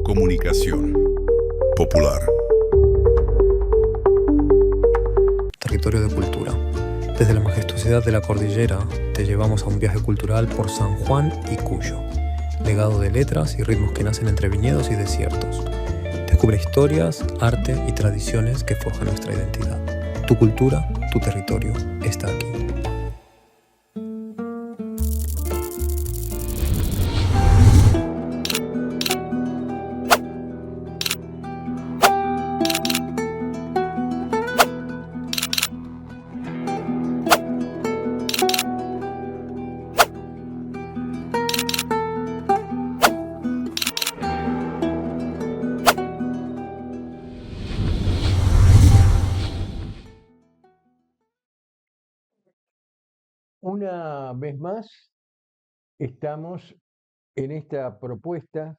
Comunicación popular. Territorio de cultura. Desde la majestuosidad de la cordillera, te llevamos a un viaje cultural por San Juan y Cuyo. Legado de letras y ritmos que nacen entre viñedos y desiertos. Descubre historias, arte y tradiciones que forjan nuestra identidad. Tu cultura, tu territorio, está aquí. Una vez más, estamos en esta propuesta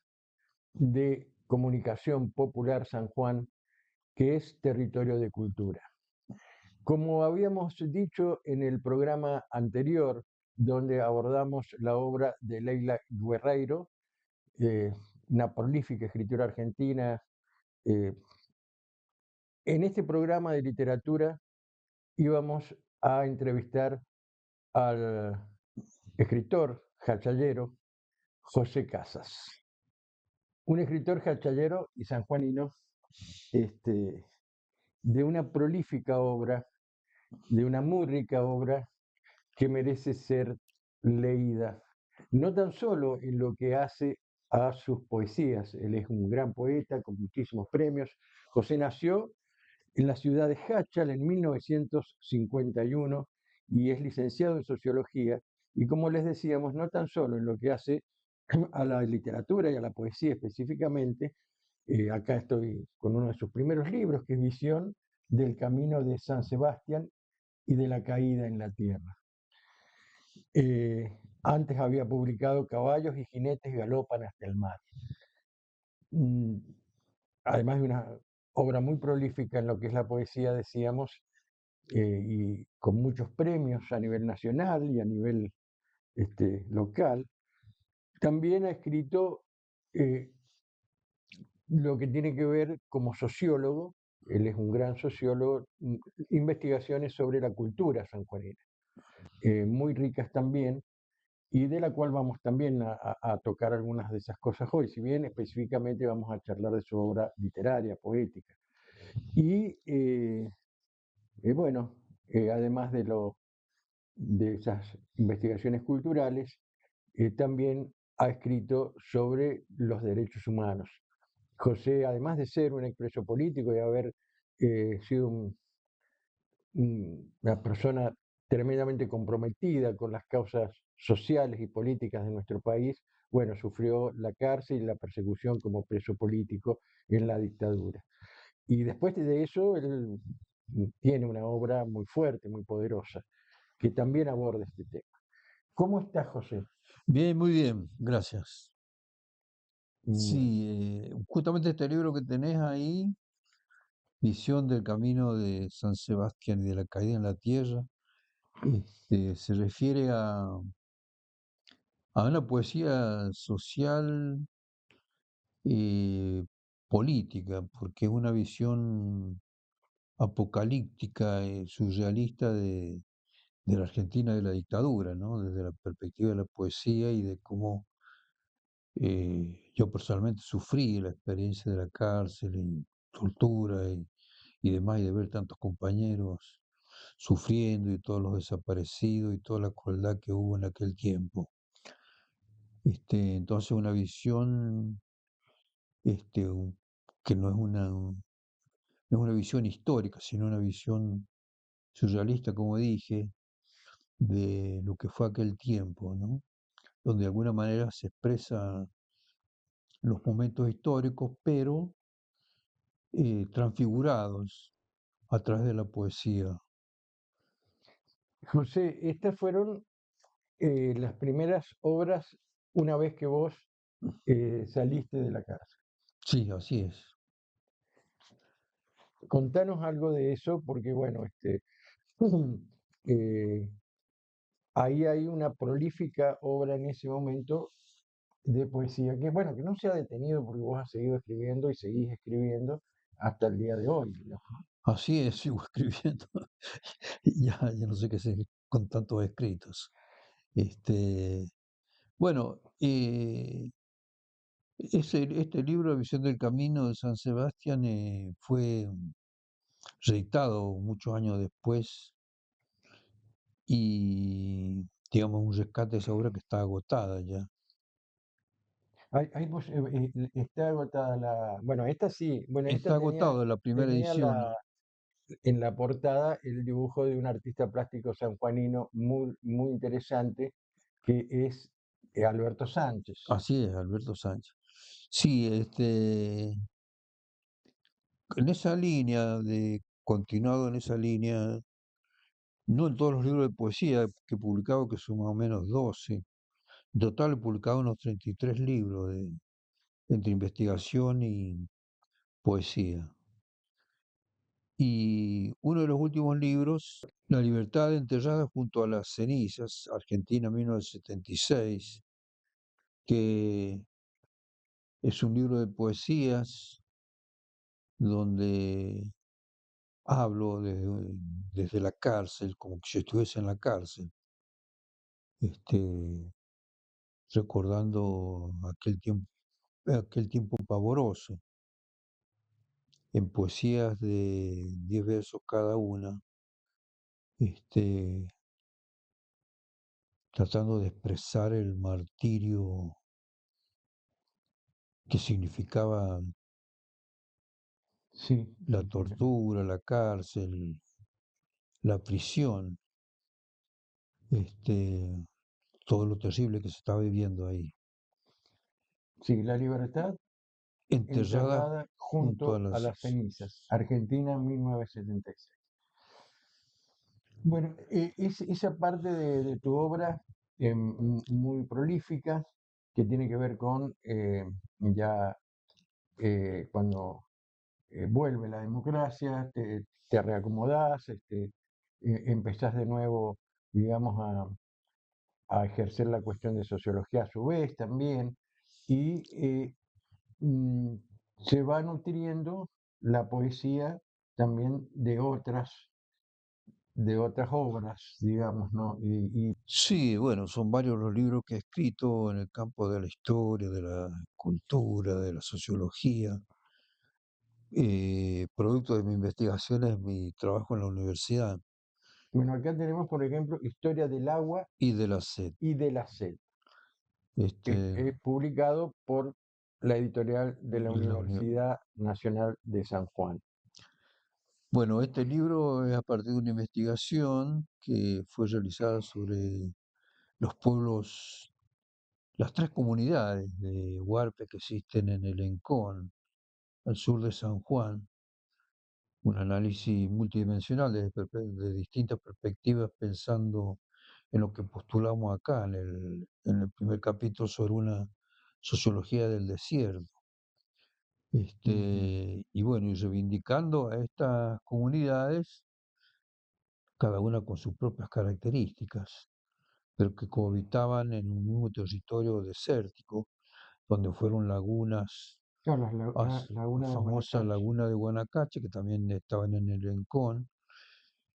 de comunicación popular San Juan, que es territorio de cultura. Como habíamos dicho en el programa anterior, donde abordamos la obra de Leila Guerreiro, una prolífica escritora argentina, en este programa de literatura íbamos a entrevistar al escritor jachallero José Casas, un escritor jachallero y sanjuanino, de una prolífica obra, de una muy rica obra que merece ser leída, no tan solo en lo que hace a sus poesías. Él es un gran poeta con muchísimos premios. José nació en la ciudad de Jáchal en 1951 y es licenciado en sociología. Y como les decíamos, no tan solo en lo que hace a la literatura y a la poesía específicamente, acá estoy con uno de sus primeros libros, que es Visión del Camino de San Sebastián y de la Caída en la Tierra. Antes había publicado Caballos y jinetes galopan hasta el mar. Además de una obra muy prolífica en lo que es la poesía, decíamos, y con muchos premios a nivel nacional y a nivel local. También ha escrito lo que tiene que ver como sociólogo, él es un gran sociólogo, investigaciones sobre la cultura sanjuanera, muy ricas también, y de la cual vamos también a tocar algunas de esas cosas hoy, si bien específicamente vamos a charlar de su obra literaria, poética. Y bueno, además de esas investigaciones culturales, también ha escrito sobre los derechos humanos. José, además de ser un expreso político y haber sido una persona tremendamente comprometida con las causas sociales y políticas de nuestro país, bueno, sufrió la cárcel y la persecución como preso político en la dictadura. Y después de eso, él tiene una obra muy fuerte, muy poderosa, que también aborda este tema. ¿Cómo estás, José? Bien, muy bien, gracias. Bueno, Sí, justamente este libro que tenés ahí, Visión del Camino de San Sebastián y de la Caída en la Tierra, se refiere a una poesía social y política, porque es una visión apocalíptica y surrealista de la Argentina de la dictadura, ¿no? Desde la perspectiva de la poesía y de cómo yo personalmente sufrí la experiencia de la cárcel y tortura y demás, y de ver tantos compañeros sufriendo y todos los desaparecidos y toda la crueldad que hubo en aquel tiempo. Entonces una visión que no es una visión histórica, sino una visión surrealista, como dije, de lo que fue aquel tiempo, ¿no? Donde de alguna manera se expresa los momentos históricos, pero transfigurados a través de la poesía. José, estas fueron las primeras obras una vez que vos saliste de la cárcel. Sí, así es. Contanos algo de eso, porque bueno, eh, ahí hay una prolífica obra en ese momento de poesía, que bueno, que no se ha detenido porque vos has seguido escribiendo y seguís escribiendo hasta el día de hoy, digamos. Así es, sigo escribiendo. Y ya no sé qué hacer con tantos escritos. Este, bueno, este libro, Visión del Camino de San Sebastián, fue reeditado muchos años después y, digamos, un rescate de esa obra que está agotada ya. Está agotada la, bueno, esta sí, bueno, esta Está agotado la primera tenía edición. en la portada el dibujo de un artista plástico sanjuanino muy interesante, que es Alberto Sánchez. Así es, Alberto Sánchez. Sí, en esa línea continuado en esa línea, no en todos los libros de poesía que he publicado, que son más o menos 12. En total he publicado unos 33 libros entre investigación y poesía. Y uno de los últimos libros, La libertad enterrada junto a las cenizas, Argentina 1976, que es un libro de poesías donde hablo desde la cárcel, como que si estuviese en la cárcel, este, recordando aquel tiempo pavoroso, en poesías de 10 versos cada una, este, tratando de expresar el martirio que significaba Sí, la tortura, la cárcel, la prisión, este, todo lo terrible que se estaba viviendo ahí, sí, La libertad enterrada enterrada junto a junto a las... las cenizas, Argentina 1976. Bueno, esa parte de tu obra muy prolífica, que tiene que ver con ya cuando vuelve la democracia, te reacomodás, empezás de nuevo, digamos, a ejercer la cuestión de sociología a su vez también, y mm, se va nutriendo la poesía también de otras obras, digamos, ¿no? Sí, bueno, son varios los libros que he escrito en el campo de la historia, de la cultura, de la sociología, producto de mi investigación es mi trabajo en la universidad Bueno, acá tenemos, por ejemplo, Historia del agua y de la SED. y de la sed, que Este, es publicado por la editorial de la la uni- Universidad Nacional de San Juan. bueno, este libro es a partir de una investigación que fue realizada sobre los pueblos, las tres comunidades de huarpe que existen en el Encón, al sur de San Juan, un análisis multidimensional de distintas perspectivas, pensando en lo que postulamos acá en el primer capítulo sobre una sociología del desierto. Ujú. Y bueno, y reivindicando a estas comunidades, cada una con sus propias características, pero que cohabitaban en un mismo territorio desértico, donde fueron lagunas, Claro, la laguna de famosa Guanacache. laguna de Guanacache, que también estaban en el Encón,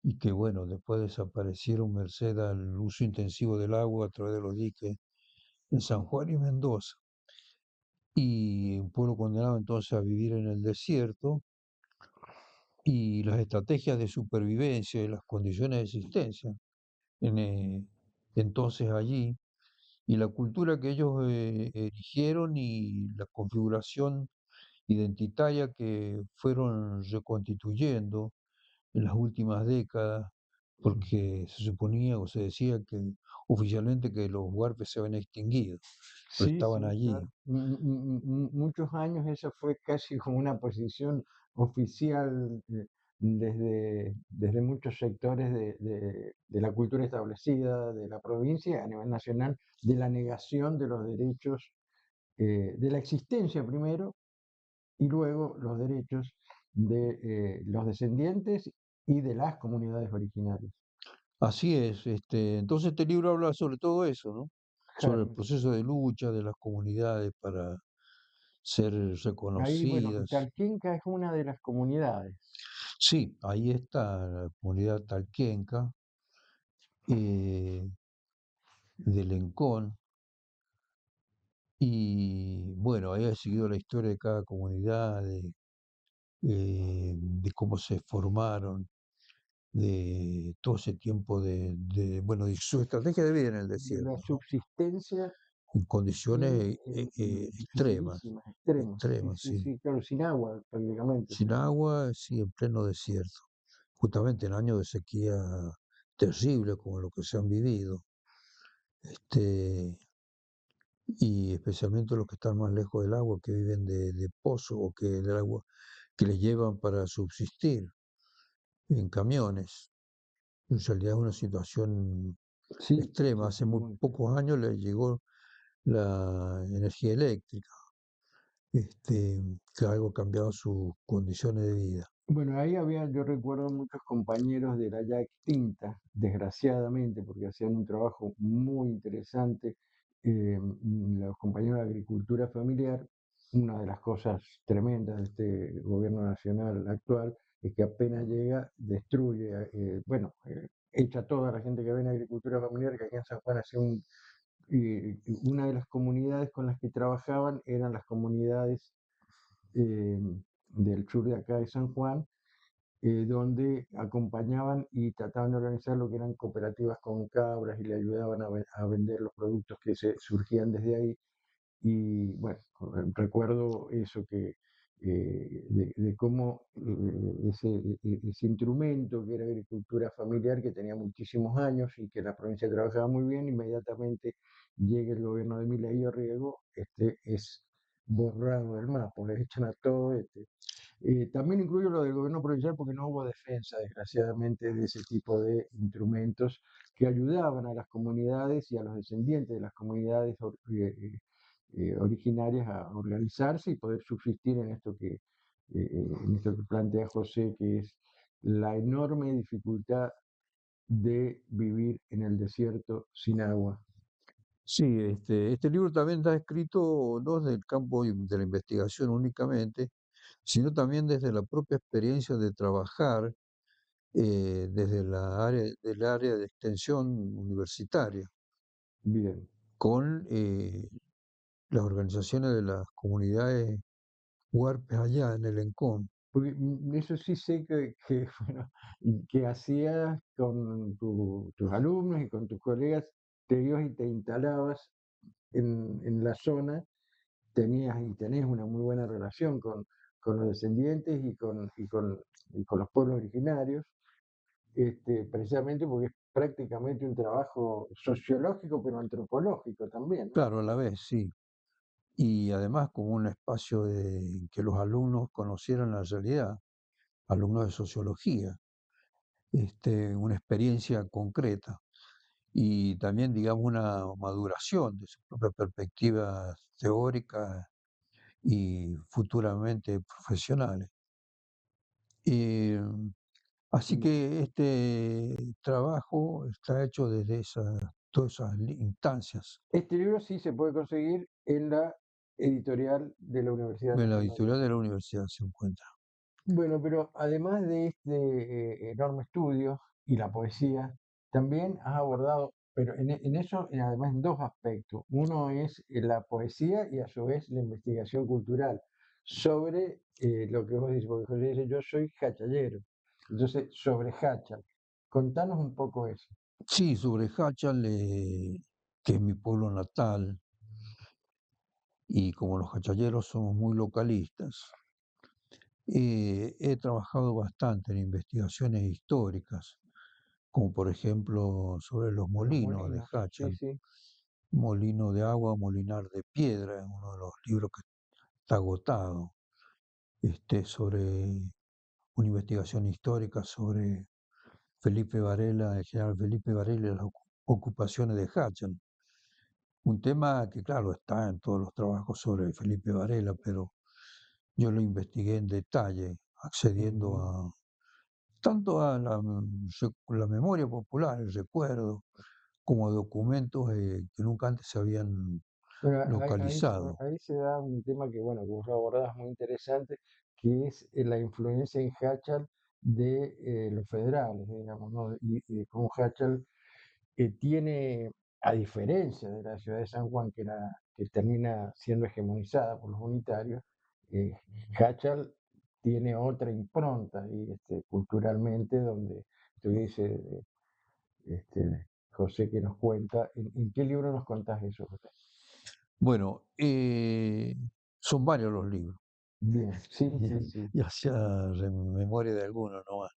y que bueno, después desaparecieron merced al uso intensivo del agua a través de los diques en San Juan y Mendoza. Y un pueblo condenado entonces a vivir en el desierto y las estrategias de supervivencia y las condiciones de existencia en, entonces allí y la cultura que ellos erigieron y la configuración identitaria que fueron reconstituyendo en las últimas décadas, porque se suponía o se decía que oficialmente que los huarpes se habían extinguido, pero Sí, estaban sí, claro. allí. Muchos años esa fue casi como una posición oficial desde muchos sectores de la cultura establecida de la provincia a nivel nacional, de la negación de los derechos, de la existencia primero y luego los derechos de los descendientes y de las comunidades originarias. Así es, entonces este libro habla sobre todo eso, ¿no? sobre el Claro. proceso de lucha de las comunidades para ser Ahí, bueno, reconocidas. Talquinca es una de las comunidades. Sí, ahí está la comunidad talquenca de Lencón, y bueno, ahí he seguido la historia de cada comunidad, de cómo se formaron, de todo ese tiempo bueno, de su estrategia de vida en el De la desierto, ¿no? subsistencia En condiciones extremas, dificilísimas, extremas. Sí, extremas, sí, sí. sí, claro, sin agua prácticamente. Sin agua, sí, en pleno desierto, justamente en años de sequía terrible como lo que se han vivido, este, y especialmente los que están más lejos del agua, que viven de pozos o que del agua que les llevan para subsistir en camiones. En realidad es una situación Sí, extrema. sí, Hace sí, muy muy extremo. pocos años les llegó la energía eléctrica, que algo ha cambiado sus condiciones de vida. Bueno, ahí había, yo recuerdo muchos compañeros de la ya extinta, desgraciadamente, porque hacían un trabajo muy interesante, los compañeros de agricultura familiar. Una de las cosas tremendas de este gobierno nacional actual es que apenas llega, destruye, bueno, echa a toda la gente que ve en agricultura familiar, que aquí en San Juan hacía una de las comunidades con las que trabajaban eran las comunidades eh, del sur de acá de San Juan, donde acompañaban y trataban de organizar lo que eran cooperativas con cabras y le ayudaban a vender los productos que surgían desde ahí. Y bueno, recuerdo eso de cómo ese instrumento que era agricultura familiar, que tenía muchísimos años y que la provincia trabajaba muy bien, inmediatamente llega el gobierno de Milei Riego, es borrado del mapa, le echan a todo. También incluyo lo del gobierno provincial porque no hubo defensa, desgraciadamente, de ese tipo de instrumentos que ayudaban a las comunidades y a los descendientes de las comunidades originarias a organizarse y poder subsistir en esto que plantea José, que es la enorme dificultad de vivir en el desierto sin agua. Sí, este libro también está escrito no desde el campo de la investigación únicamente, sino también desde la propia experiencia de trabajar desde del área de extensión universitaria Bien. con las organizaciones de las comunidades huarpes allá en el Encón. Porque eso sí sé bueno, que hacías con tus alumnos y con tus colegas, te ibas y te instalabas en la zona, tenías y tenés una muy buena relación con los descendientes y con los pueblos originarios, precisamente porque es prácticamente un trabajo sociológico, pero antropológico también, ¿no? Claro, a la vez, sí. Y además como un espacio de que los alumnos conocieran la realidad, alumnos de sociología, una experiencia concreta y también, digamos, una maduración de su propia perspectiva teórica y futuramente profesionales. Eh, Así Mm. que este trabajo está hecho desde todas esas instancias. Este libro sí se puede conseguir en la editorial de la Universidad En la Nacional de editorial de San la Juan. universidad se encuentra. Bueno, pero además de este enorme estudio y la poesía, también has abordado, pero en eso, además en dos aspectos. Uno es la poesía y a su vez la investigación cultural sobre lo que vos dices, porque José dice, yo soy hachallero. Entonces, sobre Hachal. Contanos un poco eso. Sí, sobre Hachal, que es mi pueblo natal, y como los hachalleros somos muy localistas, he trabajado bastante en investigaciones históricas, como por ejemplo sobre los Los molinos de molinos, sí, Hachal, sí. Molino de agua, Molinar de piedra, es uno de los libros que está agotado, sobre una investigación histórica sobre Felipe Varela, el general Felipe Varela y las ocupaciones de Hachal. Un tema que, claro, está en todos los trabajos sobre Felipe Varela, pero yo lo investigué en detalle, accediendo Ujú. tanto a la memoria popular, el recuerdo, como documentos que nunca antes se habían Bueno, localizado. ahí se da un tema que, bueno, que vos lo abordás muy interesante, que es la influencia en Hachal de los federales, digamos, ¿no? Y de cómo Hachal tiene, a diferencia de la ciudad de San Juan, que termina siendo hegemonizada por los unitarios, eh, Hachal tiene otra impronta y, culturalmente, donde tuviese José que nos cuenta. En qué libro nos contás eso, José? Bueno, son varios los libros, Bien, sí, sí, sí. ya sea memoria de alguno nomás,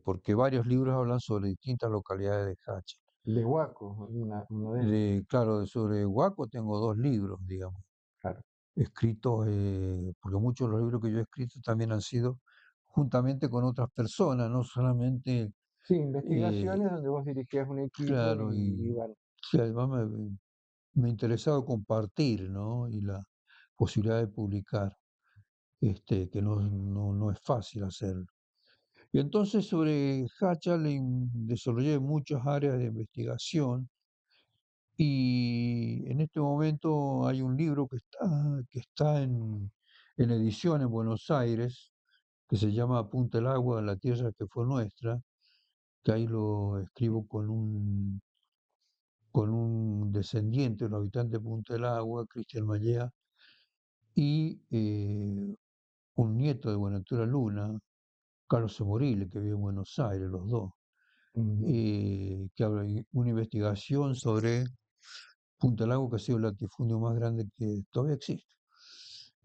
porque varios libros hablan sobre distintas localidades de Hacha. De Huaco, uno de ellos, Claro, sobre Huaco tengo dos libros, digamos, claro. escritos, porque muchos de los libros que yo he escrito también han sido juntamente con otras personas, no solamente, Sí, eh, investigaciones donde vos dirigías un equipo claro, y y iban. sí, además me ha interesado compartir, ¿no? Y la posibilidad de publicar, que no es fácil hacerlo. Y entonces sobre Hatchell desarrollé muchas áreas de investigación y en este momento hay un libro que está en edición en Buenos Aires, que se llama Punta el Agua, la tierra que fue nuestra, que ahí lo escribo con un descendiente, un habitante de Punta del Agua, Cristian Mallea, y un nieto de Buenaventura Luna, Carlos Emorile, que vive en Buenos Aires, los dos, Ujú, que habla de una investigación sobre Punta del Agua, que ha sido el latifundio más grande que todavía existe,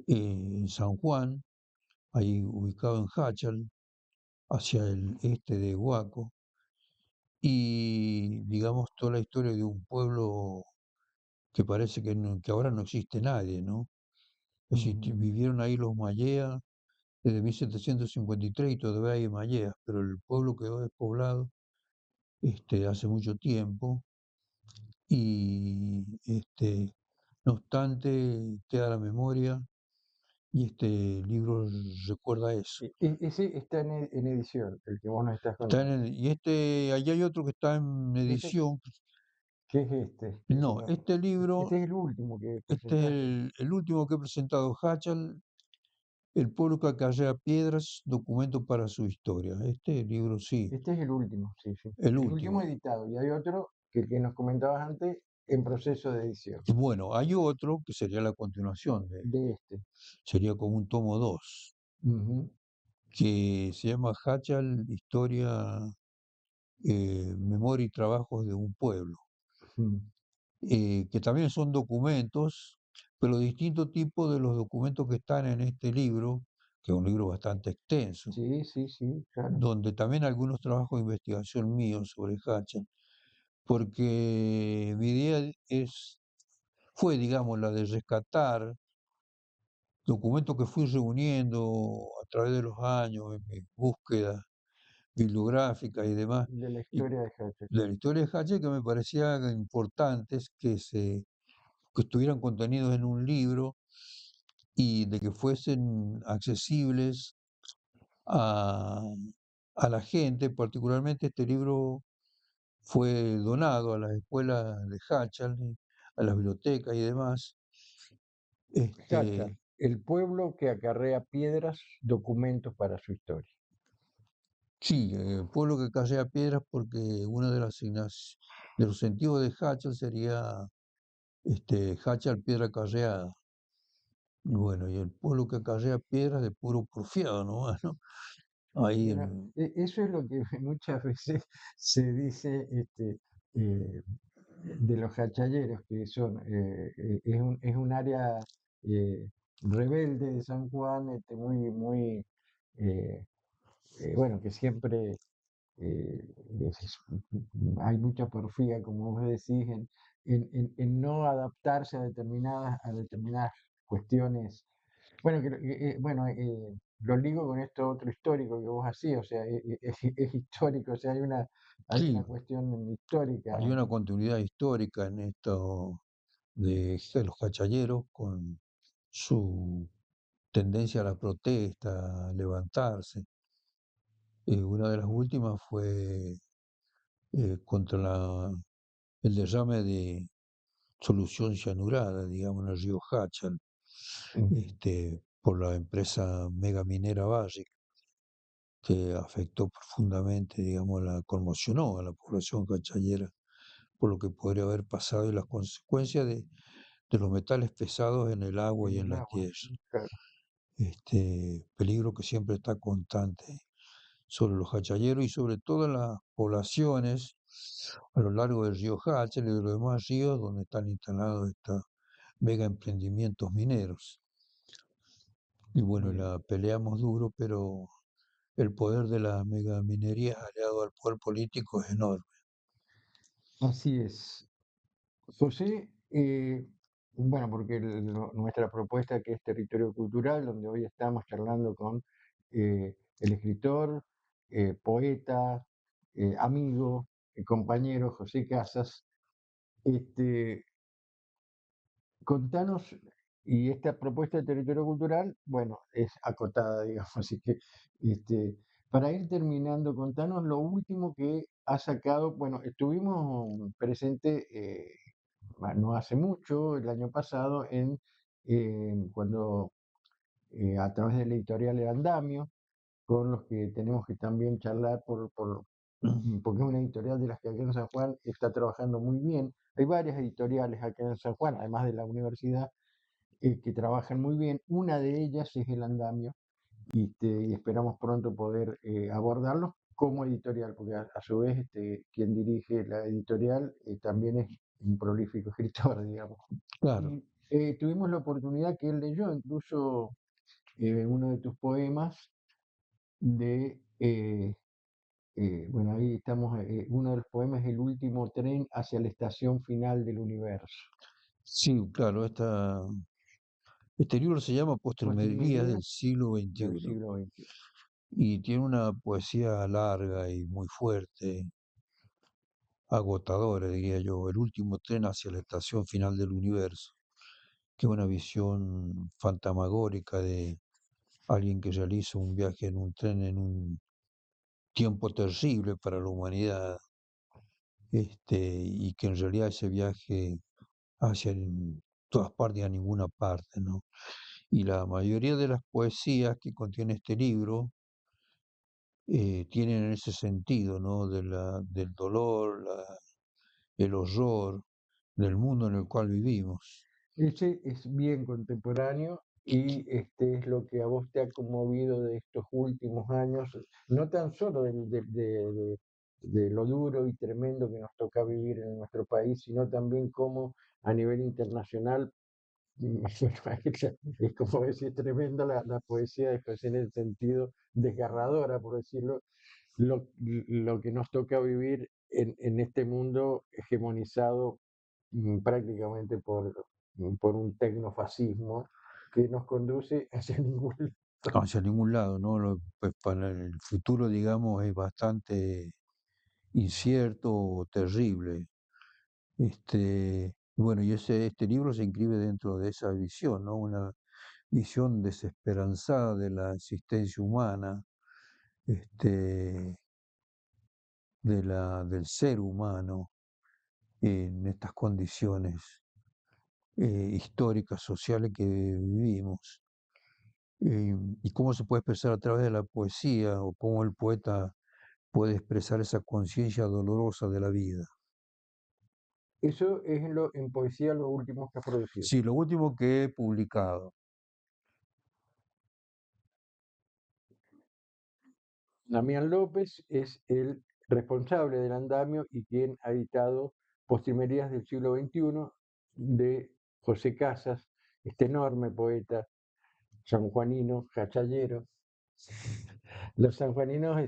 en San Juan, ahí ubicado en Hachal, hacia el este de Huaco, y digamos toda la historia de un pueblo que parece que ahora no existe nadie, ¿no? ujú. Vivieron ahí los mayas desde 1753 y todavía hay mayas, pero el pueblo quedó despoblado hace mucho tiempo y no obstante queda la memoria y este libro recuerda eso. Ese está en edición, el que vos nos estás contando. Allá hay otro que está en Ese, edición. ¿qué es este? No, este libro, Este es el último que este es presentaste. el último que he presentado, Hachal, el pueblo que acarrea piedras, documento para su historia. Este libro sí, Este es el último, sí, sí. el El último último. editado. Y hay otro que el que nos comentabas antes en proceso de edición Bueno, hay otro que sería la continuación, de este. sería como un tomo 2 Ujú, que se llama Hachal, Historia, Memoria y Trabajos de un Pueblo, ujú. que también son documentos, pero distintos tipos de los documentos que están en este libro, que es un libro bastante extenso, Sí, sí, sí, claro. donde también algunos trabajos de investigación míos sobre Hachal, porque mi idea fue, digamos, la de rescatar documentos que fui reuniendo a través de los años en mis búsquedas bibliográficas y demás, De la y historia de Hatcher. de la historia de Hatcher que me parecía importantes que estuvieran contenidos en un libro y de que fuesen accesibles a, a la gente. Particularmente este libro fue donado a las escuelas de Hatchal, a las bibliotecas y demás. Hatchar, Este, el pueblo que acarrea piedras, documentos para su historia. sí, pueblo que carrea piedras porque una de de los sentidos de Hatchal sería Hatchal, piedra carreada. Y bueno, y el pueblo que acarrea piedras de puro porfiado nomás, ¿no? Ahí Bueno, eso es lo que muchas veces se dice de los hachalleros, que son, es un área eh, rebelde de San Juan, muy, muy, eh, bueno, que siempre hay mucha porfía, como vos decís, en no adaptarse a determinadas cuestiones. Bueno, bueno, lo ligo con esto otro histórico que vos hacías, o sea, es histórico, o sea, hay una sí, cuestión histórica. hay una continuidad histórica en esto de los cachalleros con su tendencia a la protesta, a levantarse. Una de las últimas fue contra el derrame de solución cianurada, digamos, en el río Hachal, Mm. por la empresa megaminera Barrick, que afectó profundamente, digamos, conmocionó a la población cachayera por lo que podría haber pasado y las consecuencias de los metales pesados en el agua y En en el la agua. tierra. Claro. Peligro que siempre está constante sobre los hachayeros y sobre todo en las poblaciones a lo largo del río Hachal y de los demás ríos donde están instalados estos mega emprendimientos mineros. Y bueno, Bien. la peleamos duro, pero el poder de la megaminería aliado al poder político es enorme. Así es. José, bueno, porque nuestra propuesta que es Territorio Cultural, donde hoy estamos charlando con el escritor, poeta, amigo, compañero José Casas, este, contanos, y esta propuesta de territorio cultural, bueno, es acotada, digamos, así que para ir terminando, contanos lo último que ha sacado, bueno, estuvimos presentes no hace mucho, el año pasado, cuando a través de la editorial El Andamio, con los que tenemos que también charlar porque es una editorial de las que acá en San Juan está trabajando muy bien. Hay varias editoriales acá en San Juan, además de la universidad, que trabajan muy bien. Una de ellas es El Andamio y esperamos pronto poder abordarlos como editorial, porque a su vez quien dirige la editorial también es un prolífico escritor, digamos. Claro, Y tuvimos la oportunidad que él leyó incluso uno de tus poemas bueno, ahí estamos, uno de los poemas es El último tren hacia la estación final del universo. sí, claro, este libro se llama Postrimerías Postrimería del siglo del XXI siglo XXI. y tiene una poesía larga y muy fuerte, agotadora, diría yo, el último tren hacia la estación final del universo, que es una visión fantasmagórica de alguien que realiza un viaje en un tren en un tiempo terrible para la humanidad, y que en realidad ese viaje hacia todas partes y a ninguna parte, ¿no? Y la mayoría de las poesías que contiene este libro tienen ese sentido, ¿no? Del dolor, el horror del mundo en el cual vivimos. Ese es bien contemporáneo y es lo que a vos te ha conmovido de estos últimos años, no tan solo de lo duro y tremendo que nos toca vivir en nuestro país, sino también cómo a nivel internacional, es como decir, tremenda la poesía de José en el sentido desgarradora, por decirlo, lo que nos toca vivir en este mundo hegemonizado prácticamente por un tecnofascismo que nos conduce hacia ningún lado. Hacia ningún lado, ¿no? Pues para el futuro, digamos, es bastante incierto o terrible. Bueno, y este libro se inscribe dentro de esa visión, ¿no? Una visión desesperanzada de la existencia humana, este, del ser humano en estas condiciones históricas, sociales que vivimos. Y cómo se puede expresar a través de la poesía o cómo el poeta puede expresar esa conciencia dolorosa de la vida. Eso es en poesía lo último que has producido. Sí, lo último que he publicado. Damián López es el responsable del andamio y quien ha editado Postrimerías del siglo XXI de José Casas, este enorme poeta sanjuanino, jachallero. Los sanjuaninos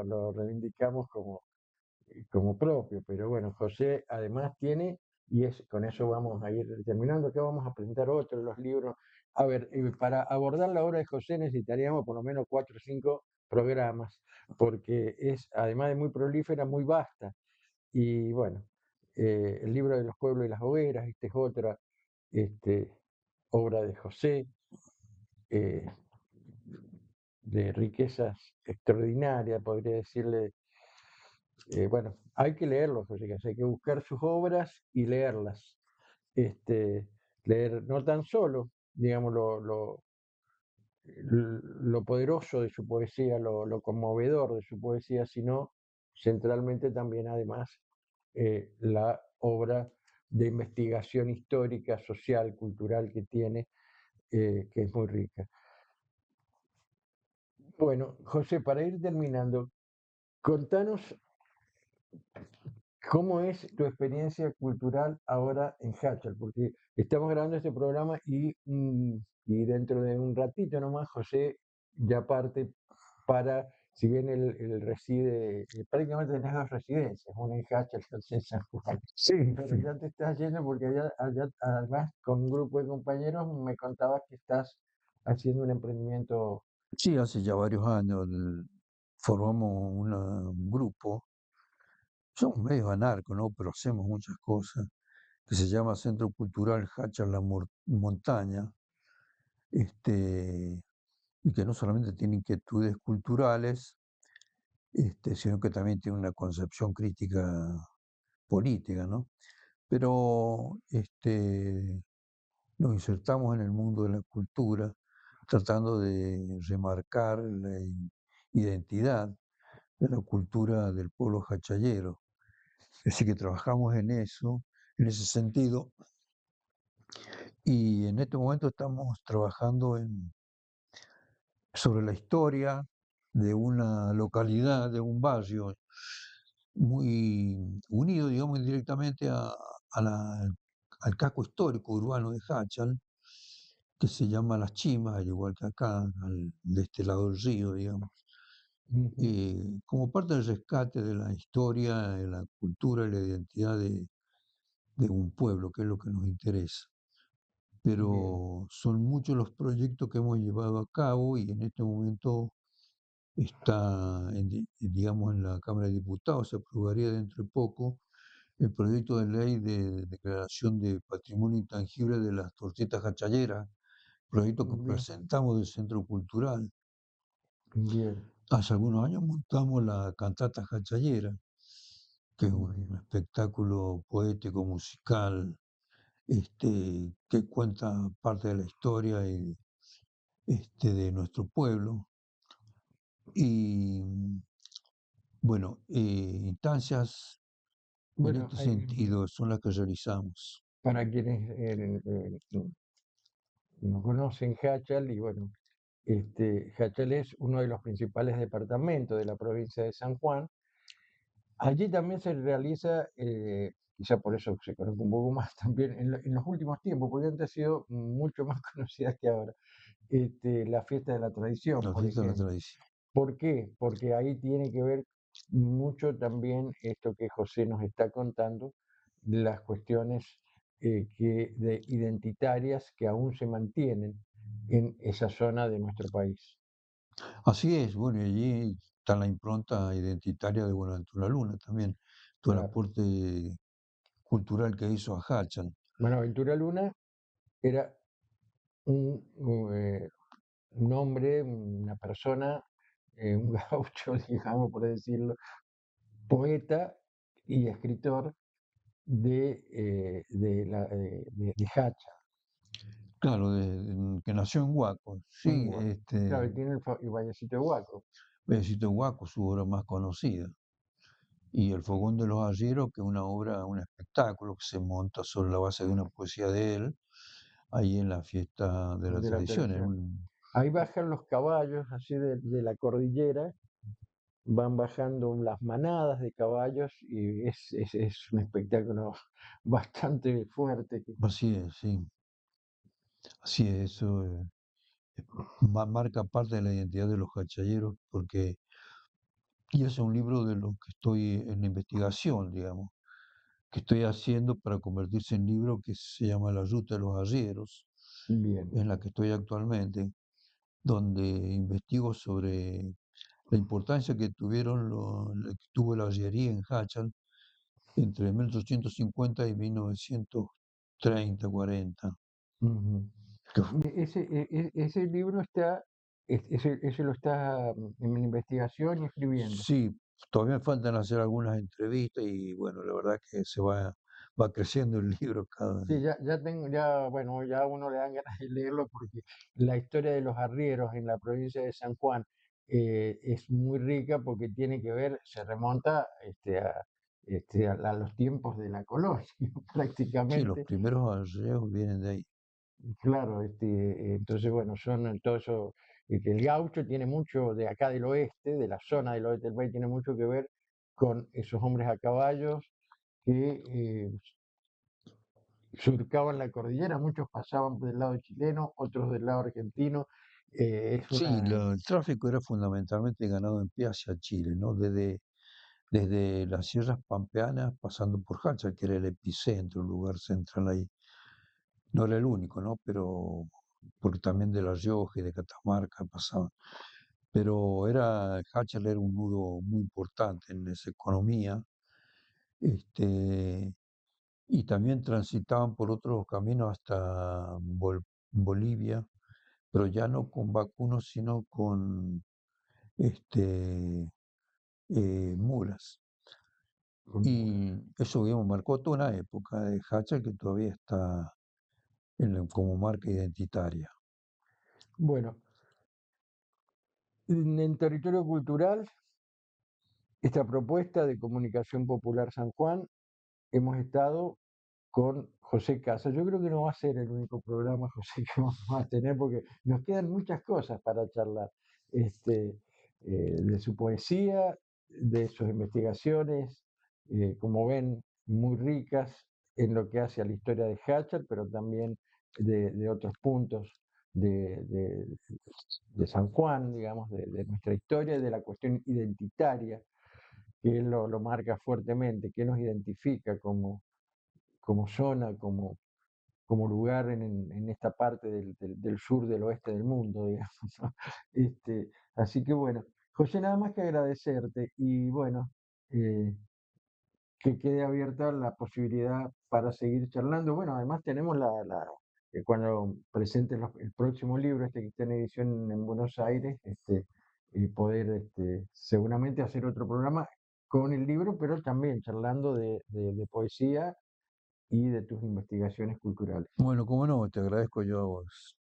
lo reivindicamos como propio, pero bueno, José además tiene, y con eso vamos a ir terminando, que vamos a presentar otro de los libros. A ver, para abordar la obra de José necesitaríamos por lo menos 4 o 5 programas, porque es, además de muy prolífera, muy vasta. Y bueno, el libro de los pueblos y las hogueras, esta es otra este, obra de José, eh, de riquezas extraordinarias, podría decirle Bueno, hay que leerlos, José Cas, hay que buscar sus obras y leerlas. Este, leer no tan solo, digamos, lo poderoso de su poesía, lo conmovedor de su poesía, sino centralmente también, además, la obra de investigación histórica, social, cultural que tiene, que es muy rica. Bueno, José, para ir terminando, contanos cómo es tu experiencia cultural ahora en Hachal, porque estamos grabando este programa y dentro de un ratito nomás José ya parte para, si bien él reside, prácticamente tenés dos residencias, una en Hachal y otra en San Juan, Sí, pero sí. ya te estás yendo porque allá además con un grupo de compañeros me contabas que estás haciendo un emprendimiento. Sí, hace ya varios años formamos un grupo, somos medio anarcos, ¿no? Pero hacemos muchas cosas, que se llama Centro Cultural Hacha La Montaña, este, y que no solamente tiene inquietudes culturales, sino que también tiene una concepción crítica política, ¿no? Pero nos insertamos en el mundo de la cultura, tratando de remarcar la identidad de la cultura del pueblo jachayero. Así que trabajamos en eso, en ese sentido, y en este momento estamos trabajando sobre la historia de una localidad, de un barrio muy unido, digamos, directamente a al casco histórico urbano de Hachal, que se llama Las Chimas, al igual que acá, de este lado del río, digamos, Ujú. como parte del rescate de la historia, de la cultura y la identidad de un pueblo, que es lo que nos interesa. Bien, Pero son muchos los proyectos que hemos llevado a cabo y en este momento está, digamos, en la Cámara de Diputados, se aprobaría dentro de poco el proyecto de ley de declaración de patrimonio intangible de las tortitas hachalleras, proyecto que bien, presentamos del Centro Cultural. bien, Hace algunos años montamos la cantata hachallera, que es un bueno. espectáculo poético, musical, que cuenta parte de la historia de nuestro pueblo. Y bueno, instancias en Bueno, este sentido son las que realizamos. para quienes no conocen Hachal, y bueno, Hachal es uno de los principales departamentos de la provincia de San Juan. Allí también se realiza, quizá por eso se conoce un poco más también en los últimos tiempos, porque antes ha sido mucho más conocida que ahora, la fiesta de la tradición, La por fiesta de la ejemplo. tradición. ¿Por qué? Porque ahí tiene que ver mucho también esto que José nos está contando, las cuestiones identitarias que aún se mantienen en esa zona de nuestro país. Así es, bueno, y allí está la impronta identitaria de Buenaventura Luna también, todo el Claro. aporte cultural que hizo a Hachal. Bueno, Ventura Luna era un hombre, una persona, un gaucho, digamos, por decirlo, poeta y escritor de Hacha. Claro, que nació en Huaco, En sí, Huaco. Claro, y tiene el vallecito de Huaco. Besito de Huaco, su obra más conocida. Y El Fogón de los Arrieros, que es una obra, un espectáculo que se monta sobre la base de una poesía de él, ahí en la fiesta de la De la tradición. tradición. Ahí bajan los caballos así de la cordillera, van bajando las manadas de caballos y es un espectáculo bastante fuerte. Así es, sí, así es, eso marca parte de la identidad de los cachalleros, porque, y es un libro de lo que estoy en investigación, digamos, que estoy haciendo para convertirse en libro que se llama La Ruta de los Arrieros, Bien, en la que estoy actualmente, donde investigo sobre la importancia que que tuvo la arriería en Hachal entre 1850 y 1930, 40. ujú. Que Ese libro está, ese lo está en investigación y escribiendo. sí, todavía me faltan hacer algunas entrevistas y bueno, la verdad que va creciendo el libro cada Sí, día. ya tengo, ya, bueno, ya a uno le dan ganas de leerlo porque la historia de los arrieros en la provincia de San Juan es muy rica porque tiene que ver, se remonta a los tiempos de la colonia, Sí, los prácticamente. primeros arreos vienen de ahí. Claro, entonces, bueno, son todo eso, que el gaucho tiene mucho de acá del oeste, de la zona del oeste del país, tiene mucho que ver con esos hombres a caballos que surcaban la cordillera, muchos pasaban del lado chileno, otros del lado argentino. Es Sí, una, el tráfico era fundamentalmente ganado en pie hacia Chile, ¿no? Desde las sierras pampeanas, pasando por Hacha, que era el epicentro, el lugar central ahí. No era el único, ¿no? Pero porque también de La Rioja y de Catamarca pasaban. Pero Hacha era un nudo muy importante en esa economía, este, y también transitaban por otros caminos hasta Bolivia, pero ya no con vacunos, sino con este, mulas. Y eso, digamos, marcó toda una época de Hacha que todavía está como marca identitaria. bueno, en el territorio cultural, esta propuesta de Comunicación Popular San Juan, hemos estado con José Casa. Yo creo que no va a ser el único programa, José, que vamos a tener, porque nos quedan muchas cosas para charlar, de su poesía, de sus investigaciones, como ven, muy ricas en lo que hace a la historia de Hatcher, pero también de otros puntos de, de- de San Juan, digamos, de nuestra historia, de la cuestión identitaria, que él lo marca fuertemente, que nos identifica como zona, como lugar en esta parte del sur, del oeste del mundo, digamos, ¿no? Así que bueno, José, nada más que agradecerte y bueno, eh, que quede abierta la posibilidad para seguir charlando. Bueno, además tenemos que cuando presentes el próximo libro, que está en edición en Buenos Aires, poder seguramente hacer otro programa con el libro, pero también charlando de poesía y de tus investigaciones culturales. Bueno, como no, te agradezco yo a vos.